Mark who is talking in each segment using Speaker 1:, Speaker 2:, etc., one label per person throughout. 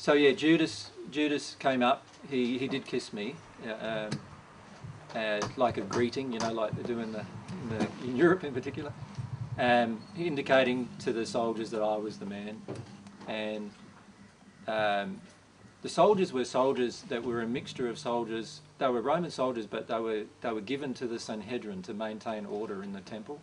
Speaker 1: So yeah, Judas came up. He did kiss me, like a greeting, you know, like they do in Europe in particular, indicating to the soldiers that I was the man. And the soldiers were soldiers that were a mixture of soldiers. They were Roman soldiers, but they were given to the Sanhedrin to maintain order in the temple.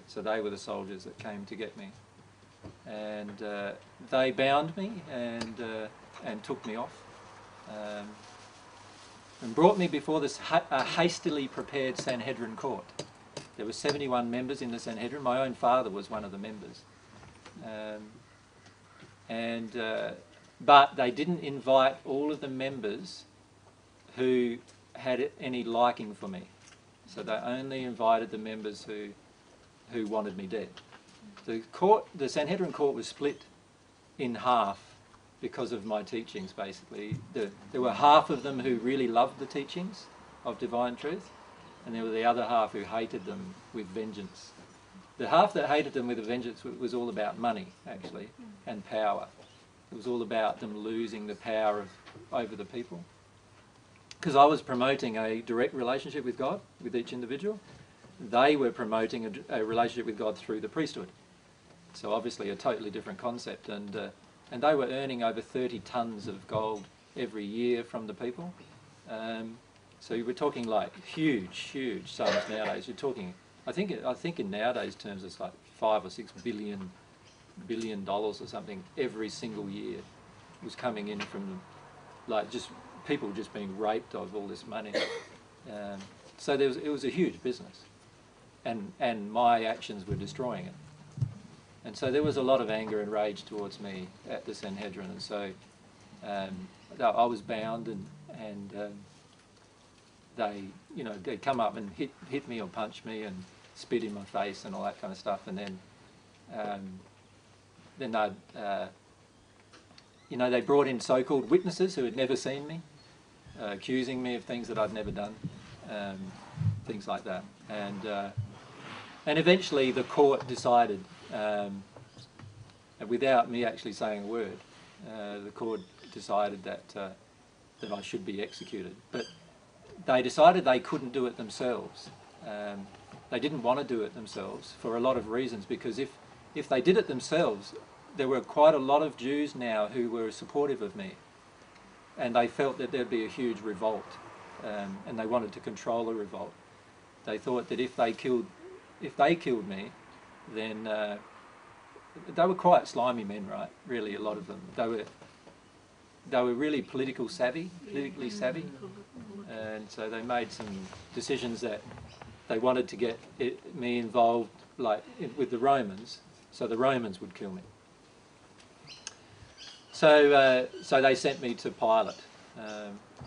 Speaker 1: So they were the soldiers that came to get me, and they bound me and took me off, and brought me before this hastily prepared Sanhedrin court. There were 71 members in the Sanhedrin. My own father was one of the members, but they didn't invite all of the members who had any liking for me. So they only invited the members who wanted me dead. The Sanhedrin court was split in half because of my teachings, basically. There were half of them who really loved the teachings of divine truth, and there were the other half who hated them with vengeance. The half that hated them with a vengeance was all about money, actually, and power. It was all about them losing the power over the people. Because I was promoting a direct relationship with God, with each individual. They were promoting a relationship with God through the priesthood. So obviously a totally different concept. And they were earning over 30 tons of gold every year from the people. So you were talking like huge sums nowadays. You're talking, I think in nowadays terms it's like $5 or $6 billion or something every single year was coming in from, like, just people just being raped of all this money. So it was a huge business, and my actions were destroying it. And so there was a lot of anger and rage towards me at the Sanhedrin, and so I was bound, and they'd come up and hit me or punch me and spit in my face and all that kind of stuff, and then they brought in so-called witnesses who had never seen me, accusing me of things that I'd never done, things like that. And eventually the court decided, without me actually saying a word, the court decided that I should be executed. But they decided they couldn't do it themselves. They didn't want to do it themselves for a lot of reasons, because if they did it themselves, there were quite a lot of Jews now who were supportive of me, and they felt that there'd be a huge revolt, and they wanted to control the revolt. They thought that if they killed me, then they were quite slimy men, right? Really, a lot of them. They were really politically savvy, and so they made some decisions that they wanted to get me involved, like with the Romans, so the Romans would kill me. So they sent me to Pilate,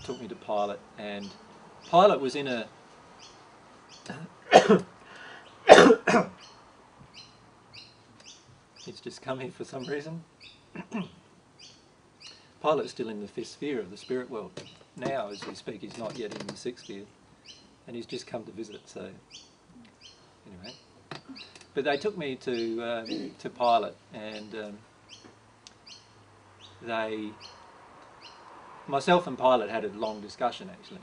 Speaker 1: took me to Pilate, and Pilate was in a... It's just come here for some reason. Pilate's still in the fifth sphere of the spirit world. Now, as we speak, he's not yet in the sixth sphere, and he's just come to visit, so... Anyway. But they took me to Pilate, and myself and Pilate had a long discussion, actually,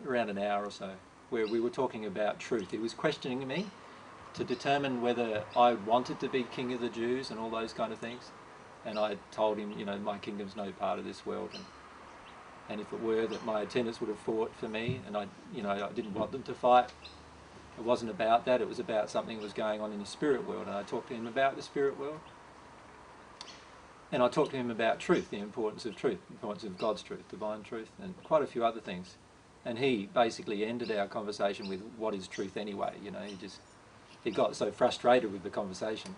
Speaker 1: around an hour or so, where we were talking about truth. He was questioning me to determine whether I wanted to be king of the Jews and all those kind of things. And I told him, my kingdom's no part of this world, and if it were, that my attendants would have fought for me, and I didn't want them to fight. It wasn't about that, it was about something that was going on in the spirit world, and I talked to him about the spirit world. And I talked to him about truth, the importance of truth, the importance of God's truth, divine truth, and quite a few other things. And he basically ended our conversation with, what is truth anyway? He got so frustrated with the conversation.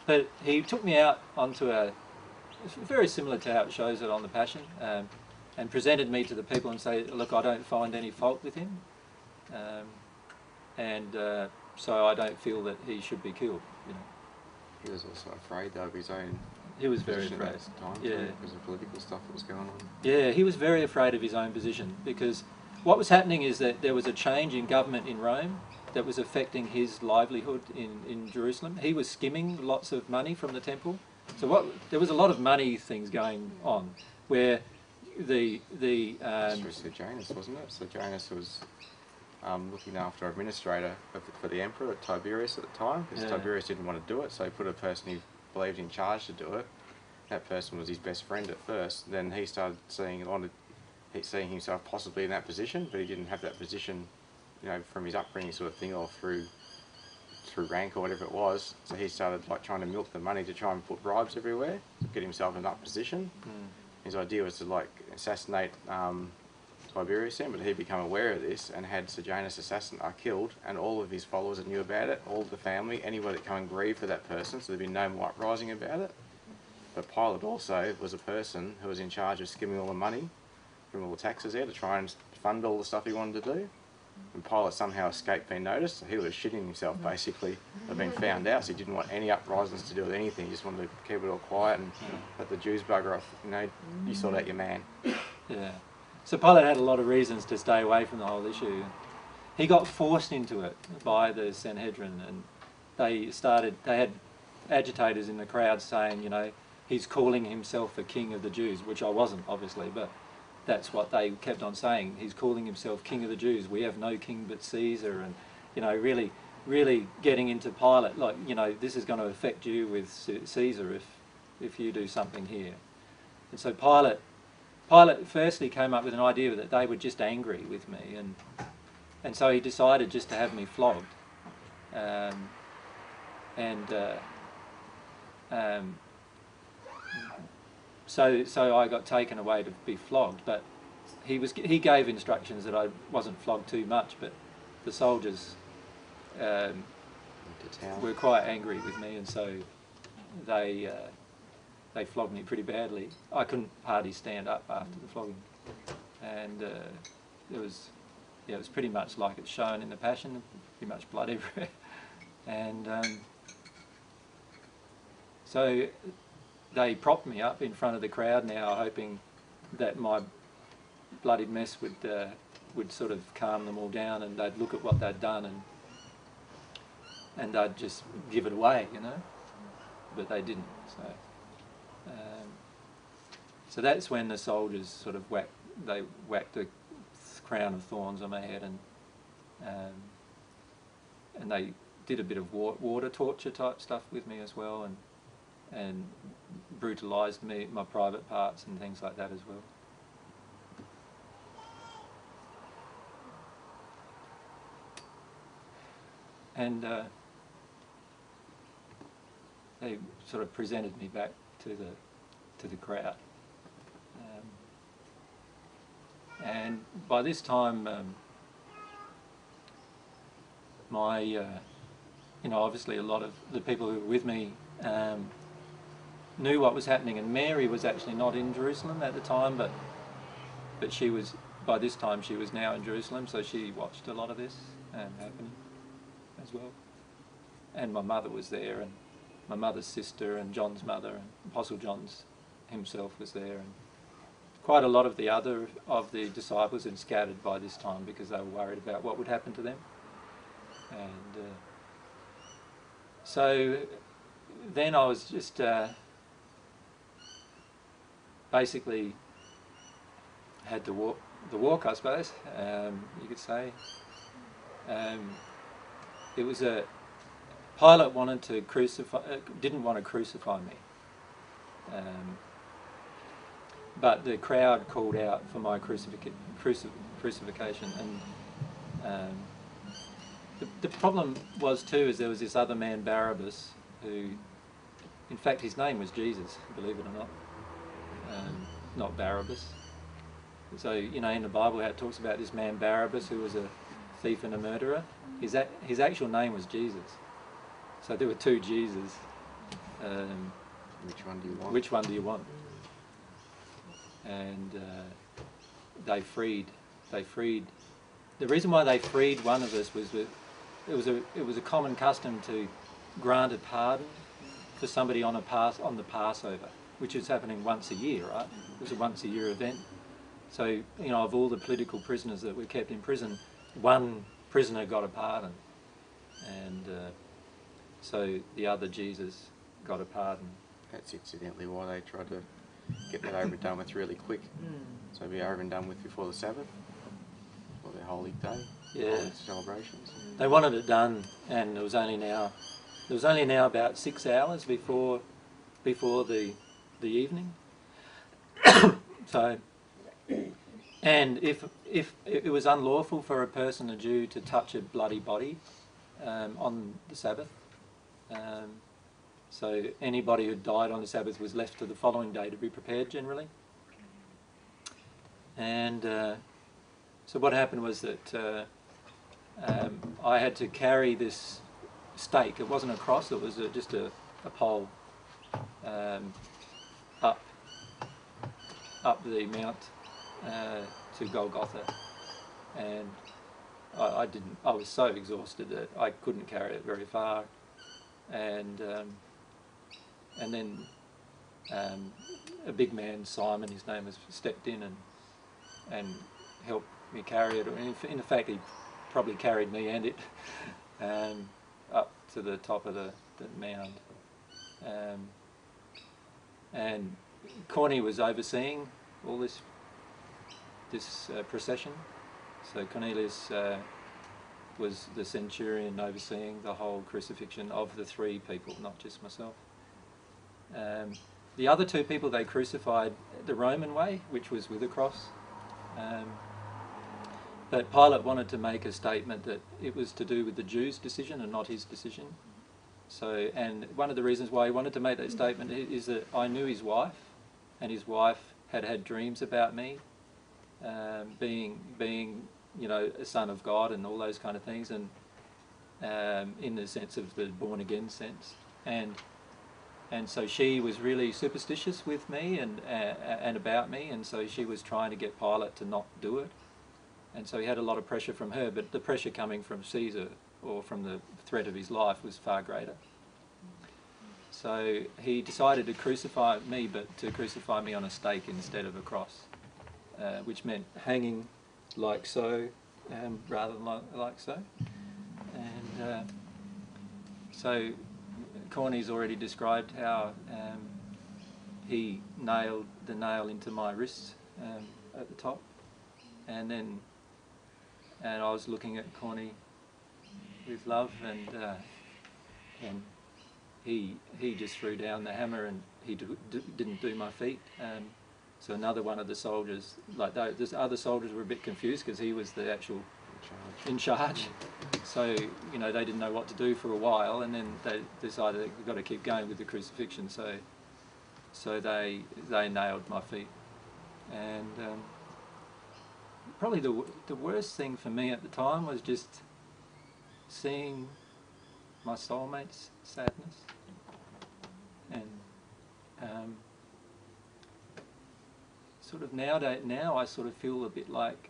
Speaker 1: But he took me out onto it's very similar to how it shows it on the Passion, and presented me to the people and say, look, I don't find any fault with him, so I don't feel that he should be killed.
Speaker 2: He was also afraid, though, of his own...
Speaker 1: He was very afraid.
Speaker 2: At the time,
Speaker 1: yeah.
Speaker 2: Because of political stuff that was going on.
Speaker 1: Yeah, he was very afraid of his own position, because what was happening is that there was a change in government in Rome that was affecting his livelihood in Jerusalem. He was skimming lots of money from the temple So there was a lot of money things going on, where the
Speaker 2: Through Sejanus, wasn't it? Sejanus was looking after administrator for the emperor, Tiberius at the time, because Tiberius didn't want to do it, so he put a person he believed in charge to do it. That person was his best friend at first. Then he started seeing himself possibly in that position, but he didn't have that position, you know, from his upbringing sort of thing, or through rank or whatever it was. So he started like trying to milk the money to try and put bribes everywhere, to get himself in that position. His idea was to like assassinate Tiberius then, but he'd become aware of this and had Sejanus killed, and all of his followers knew about it, all of the family, anybody that come and grieve for that person, so there'd be no more uprising about it. But Pilate also was a person who was in charge of skimming all the money from all the taxes there to try and fund all the stuff he wanted to do. And Pilate somehow escaped being noticed, so he was shitting himself basically of being found out, so he didn't want any uprisings to do with anything, he just wanted to keep it all quiet and let the Jews bugger off, you know, you sort out your man. Yeah.
Speaker 1: So Pilate had a lot of reasons to stay away from the whole issue. He got forced into it by the Sanhedrin, and they had agitators in the crowd saying, you know, he's calling himself the king of the Jews, which I wasn't, obviously, but that's what they kept on saying. He's calling himself king of the Jews. We have no king but Caesar, and, you know, really getting into Pilate, like, you know, this is going to affect you with Caesar if you do something here. And so Pilate firstly came up with an idea that they were just angry with me, and so he decided just to have me flogged. So I got taken away to be flogged, but he gave instructions that I wasn't flogged too much, but the soldiers were quite angry with me, and so they flogged me pretty badly. I couldn't hardly stand up after the flogging, and it was pretty much like it's shown in the Passion, pretty much blood everywhere, and so they propped me up in front of the crowd now, hoping that my bloody mess would sort of calm them all down, and they'd look at what they'd done and they'd just give it away, you know. But they didn't. So that's when the soldiers sort of whacked a crown of thorns on my head, and they did a bit of water torture type stuff with me as well, and brutalised me, my private parts and things like that as well. And they sort of presented me back to the crowd. And by this time, obviously a lot of the people who were with me knew what was happening, and Mary was actually not in Jerusalem at the time, but she was, by this time she was now in Jerusalem, so she watched a lot of this happening as well. And my mother was there, and my mother's sister, and John's mother, and Apostle John's himself was there, and quite a lot of the disciples had scattered by this time because they were worried about what would happen to them. And so then I was just basically had to walk the walk, I suppose, you could say. It was Pilate wanted to didn't want to crucify me, but the crowd called out for my crucifixion, and the problem was too is there was this other man, Barabbas, who, in fact, his name was Jesus, believe it or not, not Barabbas. So, you know, in the Bible how it talks about this man Barabbas, who was a thief and a murderer, his actual name was Jesus. So there were two Jesus.
Speaker 2: Which one do you want?
Speaker 1: Which one do you want? And they freed. The reason why they freed one of us was that it was a common custom to grant a pardon for somebody on the Passover, which is happening once a year, right? It was a once a year event. So, you know, of all the political prisoners that were kept in prison, one prisoner got a pardon, and so the other Jesus got a pardon.
Speaker 2: that's incidentally why they tried to get that over and done with really quick. So be over and done with before the Sabbath, or their holy day, holy celebrations.
Speaker 1: They wanted it done, and it was only now about 6 hours before the evening. So, and if it was unlawful for a person, a Jew, to touch a bloody body on the Sabbath, so anybody who died on the Sabbath was left to the following day to be prepared generally. And so what happened was that I had to carry this stake. It wasn't a cross, it was just a pole up the mount to Golgotha, and I was so exhausted that I couldn't carry it very far, and then a big man, Simon, his name was, stepped in and helped me carry it. In fact, he probably carried me and it up to the top of the mound. And Corny was overseeing all this procession. So Cornelius was the centurion overseeing the whole crucifixion of the 3 people, not just myself. The other 2 people they crucified the Roman way, which was with a cross. But Pilate wanted to make a statement that it was to do with the Jews' decision and not his decision. So, and one of the reasons why he wanted to make that statement is that I knew his wife, and his wife had had dreams about me, being you know, a son of God and all those kind of things, and in the sense of the born again sense, and so she was really superstitious with me and about me, and so she was trying to get Pilate to not do it, and so he had a lot of pressure from her, but the pressure coming from Caesar or from the threat of his life was far greater. So he decided to crucify me, but to crucify me on a stake instead of a cross, which meant hanging like so, rather than like so. And so Corny's already described how he nailed the nail into my wrist at the top, and I was looking at Corny with love, and he just threw down the hammer, and he didn't do my feet. So another one of the soldiers, like the other soldiers were a bit confused because he was the actual in charge. So, you know, they didn't know what to do for a while, and then they decided they've got to keep going with the crucifixion. So they nailed my feet, and probably the worst thing for me at the time was just seeing my soulmate's sadness, and sort of now I sort of feel a bit like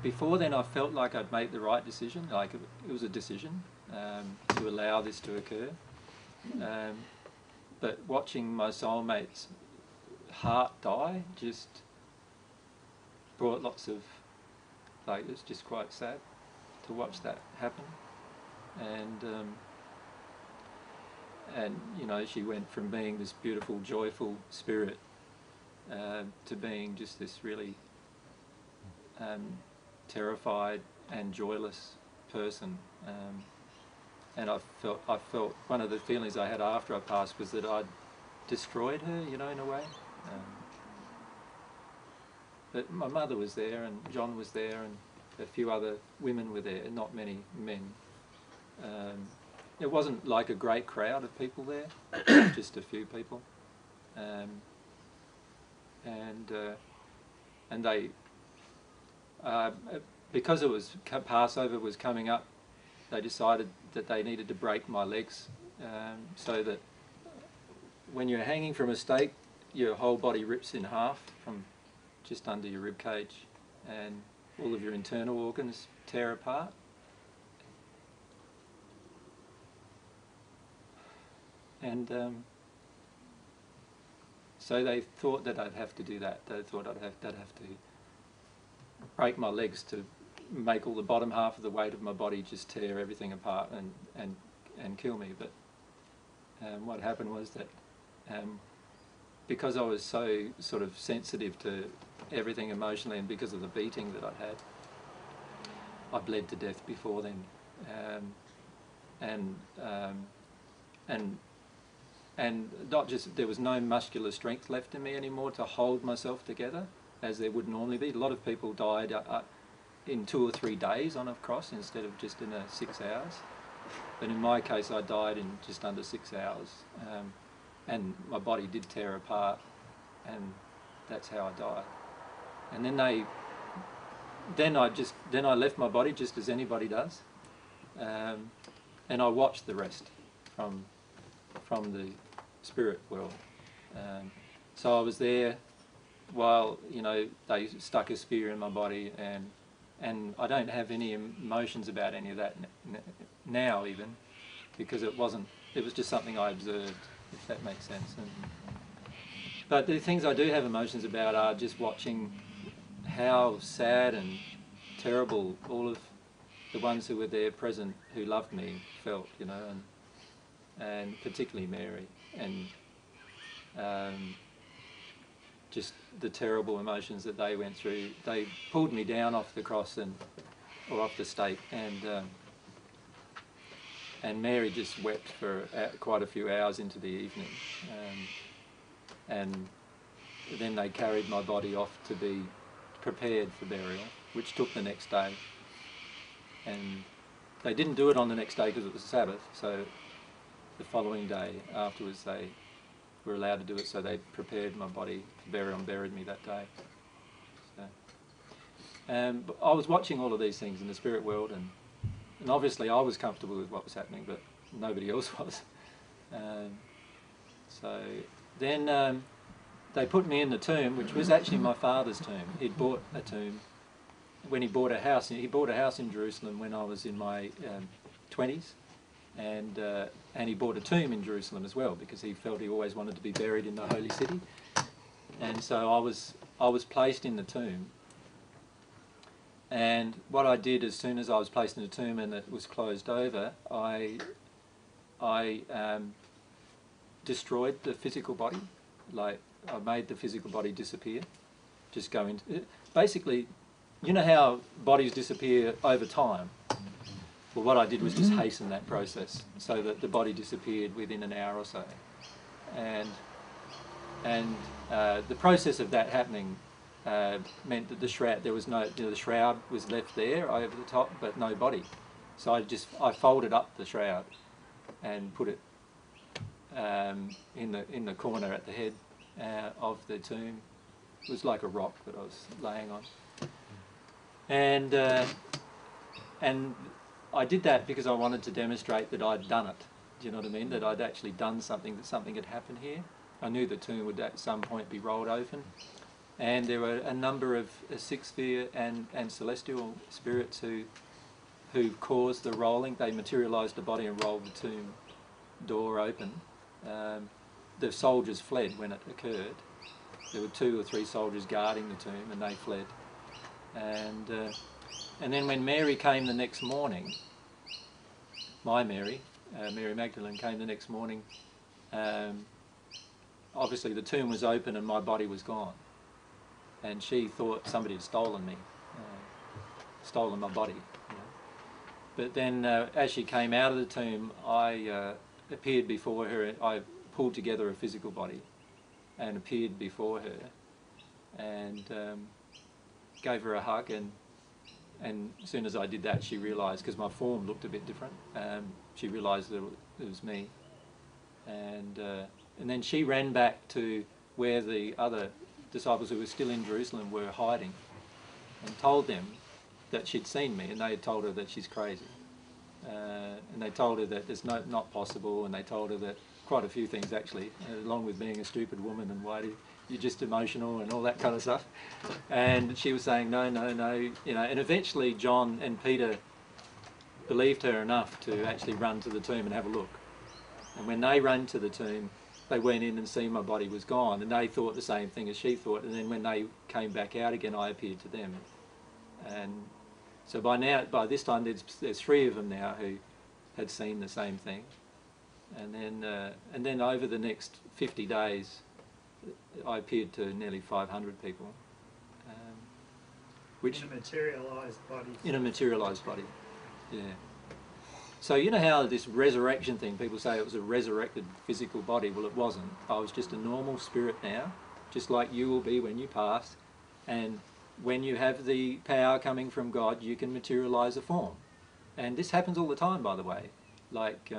Speaker 1: before then I felt like I'd made the right decision, like it was a decision to allow this to occur, but watching my soulmate's heart die just brought lots of, like, it was just quite sad to watch that happen. And you know, she went from being this beautiful, joyful spirit to being just this really terrified and joyless person. And I felt one of the feelings I had after I passed was that I'd destroyed her, you know, in a way. But my mother was there, and John was there, and a few other women were there, not many men. It wasn't like a great crowd of people there, just a few people. And they, because it was Passover was coming up, they decided that they needed to break my legs, so that when you're hanging from a stake, your whole body rips in half from just under your rib cage, and all of your internal organs tear apart. And so they thought that I'd have to do that. They thought they'd have to break my legs to make all the bottom half of the weight of my body just tear everything apart and kill me. But what happened was that because I was so sort of sensitive to everything emotionally, and because of the beating that I'd had, I bled to death before then, and not just, there was no muscular strength left in me anymore to hold myself together as there would normally be. A lot of people died in 2 or 3 days on a cross instead of just in 6 hours. But in my case, I died in just under 6 hours, and my body did tear apart, and that's how I died. And then I left my body just as anybody does, and I watched the rest from the spirit world. So I was there while, you know, they stuck a spear in my body, and I don't have any emotions about any of that now, even, because it was just something I observed, if that makes sense. But the things I do have emotions about are just watching how sad and terrible all of the ones who were there present who loved me felt, you know, and particularly Mary, and just the terrible emotions that they went through. They pulled me down off the cross or off the stake, and Mary just wept for quite a few hours into the evening, and then they carried my body off to be prepared for burial, which took the next day. And they didn't do it on the next day because it was Sabbath, so the following day afterwards they were allowed to do it, so they prepared my body for burial and buried me that day. So, but I was watching all of these things in the spirit world, and obviously I was comfortable with what was happening, but nobody else was. So then they put me in the tomb, which was actually my father's tomb. He'd bought a tomb when he bought a house. He bought a house in Jerusalem when I was in my 20s, and he bought a tomb in Jerusalem as well, because he felt he always wanted to be buried in the holy city. And so I was placed in the tomb. And what I did as soon as I was placed in the tomb and it was closed over, I destroyed the physical body. Like, I made the physical body disappear. Just go into it. Basically, you know how bodies disappear over time? Well, what I did was just hasten that process so that the body disappeared within an hour or so. And the process of that happening meant that the shroud, the shroud was left there over the top, but no body. So I folded up the shroud and put it in the corner at the head of the tomb. It was like a rock that I was laying on. And I did that because I wanted to demonstrate that I'd done it. Do you know what I mean? That I'd actually done something, that something had happened here. I knew the tomb would at some point be rolled open. And there were a number of sixth-sphere and celestial spirits who caused the rolling. They materialised the body and rolled the tomb door open. The soldiers fled when it occurred. There were 2 or 3 soldiers guarding the tomb, and they fled. And then when Mary came the next morning, my Mary, Mary Magdalene, came the next morning, obviously the tomb was open and my body was gone. And she thought somebody had stolen me, stolen my body. You know. But then as she came out of the tomb, I appeared before her. I pulled together a physical body and appeared before her and gave her a hug, and as soon as I did that, she realised, because my form looked a bit different, she realised that it was me. And then she ran back to where the other disciples who were still in Jerusalem were hiding, and told them that she'd seen me, and they had told her that she's crazy. And they told her that it's not possible, and they told her that quite a few things actually, along with being a stupid woman and why you're just emotional and all that kind of stuff. And she was saying no, you know. And eventually John and Peter believed her enough to actually run to the tomb and have a look. And when they ran to the tomb, they went in and seen my body was gone, and they thought the same thing as she thought. And then when they came back out again, I appeared to them, So by this time, there's 3 of them now who had seen the same thing, and then over the next 50 days, I appeared to nearly 500 people. Which
Speaker 3: in a materialised body.
Speaker 1: In a materialised body, yeah. So you know how this resurrection thing, people say it was a resurrected physical body. Well, it wasn't. I was just a normal spirit now, just like you will be when you pass. And when you have the power coming from God, you can materialise a form. And this happens all the time, by the way. Like,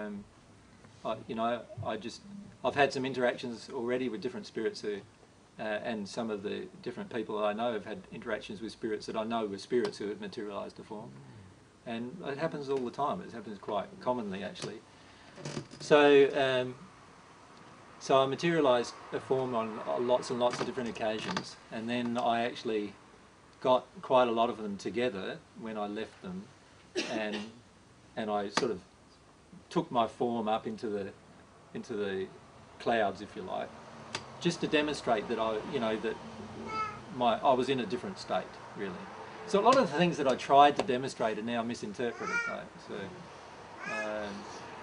Speaker 1: I've had some interactions already with different spirits who, and some of the different people I know have had interactions with spirits that I know were spirits who have materialised a form. And it happens all the time. It happens quite commonly, actually. So, so I materialised a form on lots and lots of different occasions, and then I actually got quite a lot of them together when I left them, and I sort of took my form up into the clouds, if you like, just to demonstrate that I was in a different state, really. So a lot of the things that I tried to demonstrate are now misinterpreted, though. So,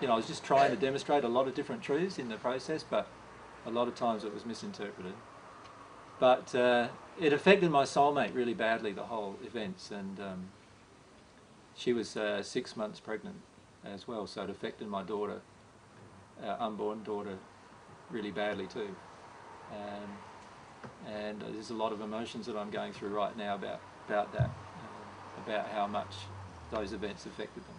Speaker 1: I was just trying to demonstrate a lot of different truths in the process, but a lot of times it was misinterpreted. But it affected my soulmate really badly, the whole events, and she was 6 months pregnant as well, so it affected my daughter, unborn daughter, really badly too. And there's a lot of emotions that I'm going through right now about that, about how much those events affected them.